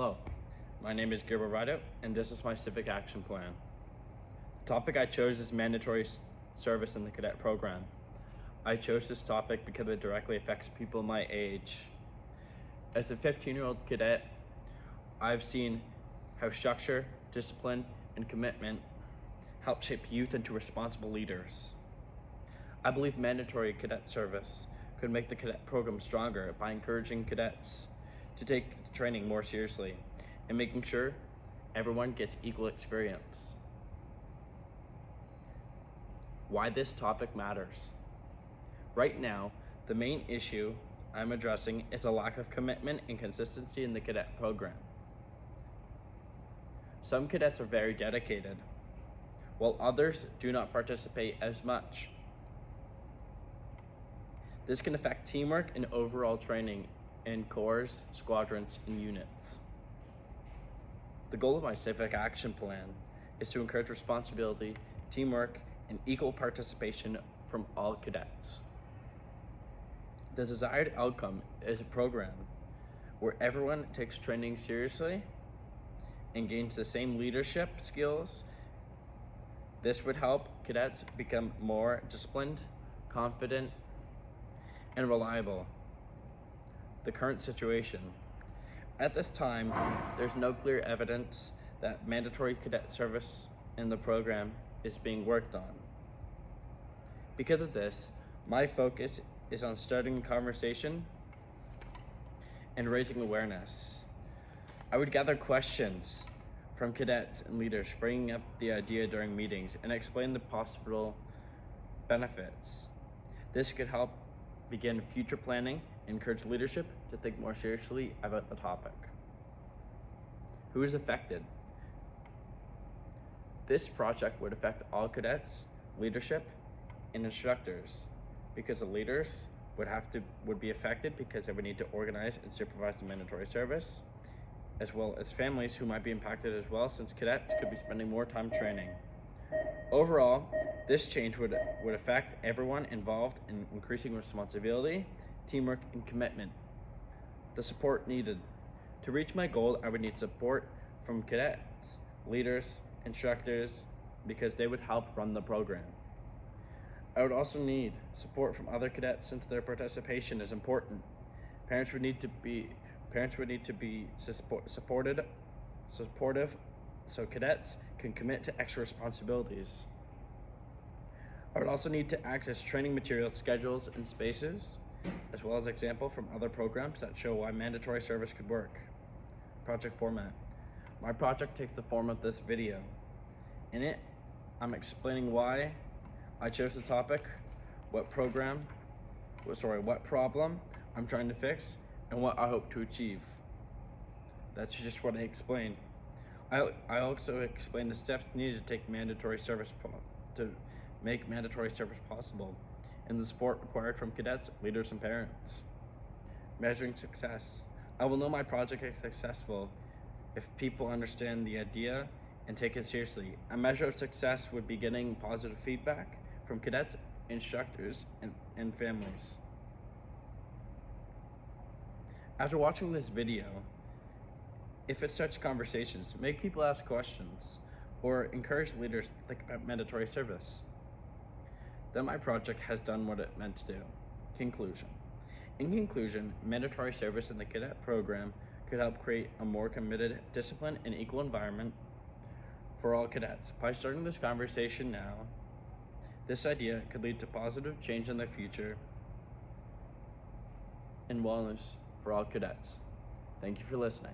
Hello, my name is Gerber Rido, and this is my Civic action plan. The topic I chose is mandatory service in the cadet program. I chose this topic because it directly affects people my age. As a 15-year-old cadet, I've seen how structure, discipline, and commitment help shape youth into responsible leaders. I believe mandatory cadet service could make the cadet program stronger by encouraging cadets to take training more seriously and making sure everyone gets equal experience. Why this topic matters. Right now, the main issue I'm addressing is a lack of commitment and consistency in the cadet program. Some cadets are very dedicated, while others do not participate as much. This can affect teamwork and overall training in corps, squadrons, and units. The goal of my Civic action plan is to encourage responsibility, teamwork, and equal participation from all cadets. The desired outcome is a program where everyone takes training seriously and gains the same leadership skills. This would help cadets become more disciplined, confident, and reliable. The current situation. At this time, there's no clear evidence that mandatory cadet service in the program is being worked on. Because of this, my focus is on starting a conversation and raising awareness. I would gather questions from cadets and leaders, bringing up the idea during meetings and explain the possible benefits. This could help begin future planning and encourage leadership to think more seriously about the topic. Who is affected? This project would affect all cadets, leadership, and instructors, because the leaders would be affected because they would need to organize and supervise the mandatory service, as well as families who might be impacted as well, since cadets could be spending more time training. Overall, this change would affect everyone involved in increasing responsibility, teamwork, and commitment. The support needed. To reach my goal, I would need support from cadets, leaders, instructors, because they would help run the program. I would also need support from other cadets since their participation is important. Parents would need to be supportive so cadets can commit to extra responsibilities. I would also need to access training materials, schedules, and spaces, as well as examples from other programs that show why mandatory service could work. Project format. My project takes the form of this video. In it, I'm explaining why I chose the topic, what problem I'm trying to fix, and what I hope to achieve. That's just what I explained. I also explained the steps needed to take mandatory service to make mandatory service possible, and the support required from cadets, leaders, and parents. Measuring success. I will know my project is successful if people understand the idea and take it seriously. A measure of success would be getting positive feedback from cadets, instructors, and families. After watching this video, if it starts conversations, make people ask questions, or encourage leaders to think about mandatory service, then my project has done what it meant to do. Conclusion. In conclusion, mandatory service in the cadet program could help create a more committed, disciplined, and equal environment for all cadets. By starting this conversation now, this idea could lead to positive change in the future and wellness for all cadets. Thank you for listening.